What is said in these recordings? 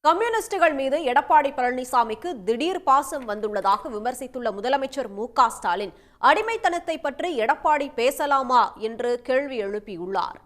கம்யூனிஸ்டுகள் மீது எடப்பாடி பழனிசாமிக்கு திடீர் பாசம் வந்துள்ளதாக விமர்சித்துள்ள முதலமைச்சர் மு.க.ஸ்டாலின் அடிமைத்தனத்தை பற்றி எடப்பாடி பேசலாமா என்று கேள்வி எழுப்பியுள்ளார்.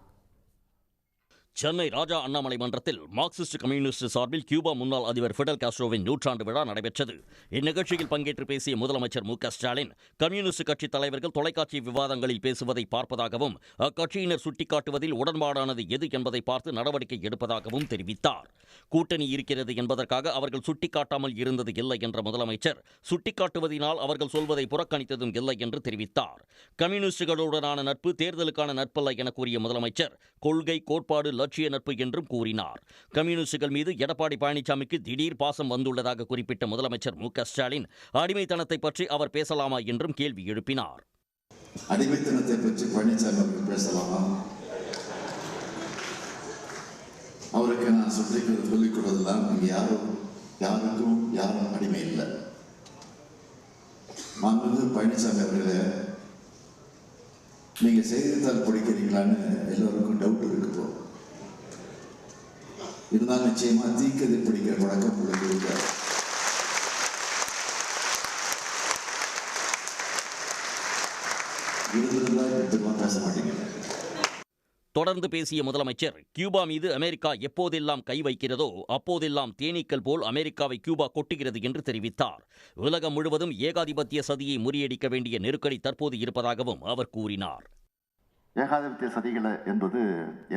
சென்னை ராஜா அண்ணாமலை மன்றத்தில் மார்க்சிஸ்ட் கம்யூனிஸ்ட் சார்பில் கியூபா முன்னாள் அதிபர் ஃபிடல் காஸ்ட்ரோவின் நூற்றாண்டு விழா நடைபெற்றது. இந்நிகழ்ச்சியில் பங்கேற்று பேசிய முதலமைச்சர் மு.க.ஸ்டாலின் கம்யூனிஸ்ட் கட்சித் தலைவர்கள் தொலைக்காட்சி விவாதங்களில் பேசுவதை பார்ப்பதாகவும் அக்கட்சியினர் சுட்டிக்காட்டுவதில் உடன்பாடானது எது என்பதை பார்த்து நடவடிக்கை எடுப்பதாகவும் தெரிவித்தார். கூட்டணி இருக்கிறது என்பதற்காக அவர்கள் சுட்டிக்காட்டாமல் இருந்தது இல்லை என்ற முதலமைச்சர் சுட்டிக்காட்டுவதினால் அவர்கள் சொல்வதை புறக்கணித்ததும் இல்லை என்று தெரிவித்தார். கம்யூனிஸ்டுகளுடனான நட்பு தேர்தலுக்கான நட்பல்ல என கூறிய முதலமைச்சர் கொள்கை கோட்பாடு லட்சிய நட்பு என்றும் கூறினார். கம்யூனிஸ்டுகள் மீது எடப்பாடி பழனிசாமிக்கு திடீர் பாசம் வந்துள்ளதாக குறிப்பிட்ட முதலமைச்சர் மு.க.ஸ்டாலின் அடிமைத்தனத்தை பற்றி அவர் பேசலாமா என்றும் கேள்வி எழுப்பினார். அடிமைத்தனத்தை பற்றி பழனிசாமி அவர்கள் பேசலாமா? அவருக்கு நான் சொல்லிக் கொடுத்ததெல்லாம் இங்கே யாருக்கும் அடிமை இல்லை. மாண்புமிகு பழனிசாமி அவர்களே, நீங்க செய்தித்தாள் படிக்கிறீங்களான்னு எல்லோருக்கும் டவுட் இருக்கு. இருந்தாலும் நிச்சயமா தீக்கதிர் படிக்கிற பழக்கம் உங்களுக்கு இருக்காது. பேச மாட்டீங்க. தொடர்ந்து பேசிய முதலமைச்சர் கியூபா மீது அமெரிக்கா எப்போதெல்லாம் கை வைக்கிறதோ அப்போதெல்லாம் தேனீக்கள் போல் அமெரிக்காவை கியூபா கொட்டுகிறது என்று தெரிவித்தார். உலகம் முழுவதும் ஏகாதிபத்திய சதியை முறியடிக்க வேண்டிய நெருக்கடி தற்போது இருப்பதாகவும் அவர் கூறினார். ஏகாதிபத்திய சதிகளை என்பது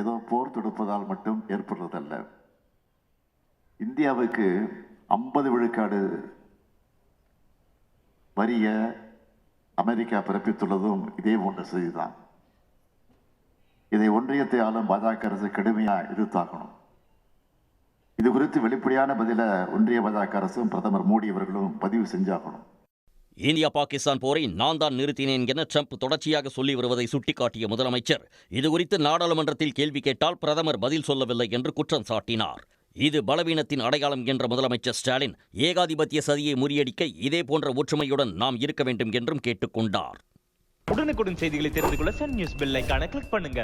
ஏதோ போர் தொடுப்பதால் மட்டும் ஏற்படுவதல்ல. இந்தியாவுக்கு 50 விழுக்காடு வரிய அமெரிக்கா பிறப்பித்துள்ளதும் இதே போன்ற செய்திதான். இதை ஒன்றியத்தை ஆளும் பாஜக அரசு கடுமையாக எதிர்த்தாகணும். இது குறித்து வெளிப்படையான பதில ஒன்றிய பாஜக அரசும் பிரதமர் மோடி அவர்களும் பதிவு செஞ்சாகணும். இந்தியா பாகிஸ்தான் போரை நான் தான் நிறுத்தினேன் என ட்ரம்ப் தொடர்ச்சியாக சொல்லி வருவதை சுட்டிக்காட்டிய முதலமைச்சர் இதுகுறித்து நாடாளுமன்றத்தில் கேள்வி கேட்டால் பிரதமர் பதில் சொல்லவில்லை என்று குற்றம் சாட்டினார். இது பலவீனத்தின் அடையாளம் என்ற முதலமைச்சர் ஸ்டாலின் ஏகாதிபத்திய சதியை முறியடிக்க இதே போன்ற ஒற்றுமையுடன் நாம் இருக்க வேண்டும் என்றும் கேட்டுக்கொண்டார். உடனுக்குடன் செய்திகளை தெரிந்து கொள்ள சன் நியூஸ் பெல் ஐகானை கிளிக் பண்ணுங்க.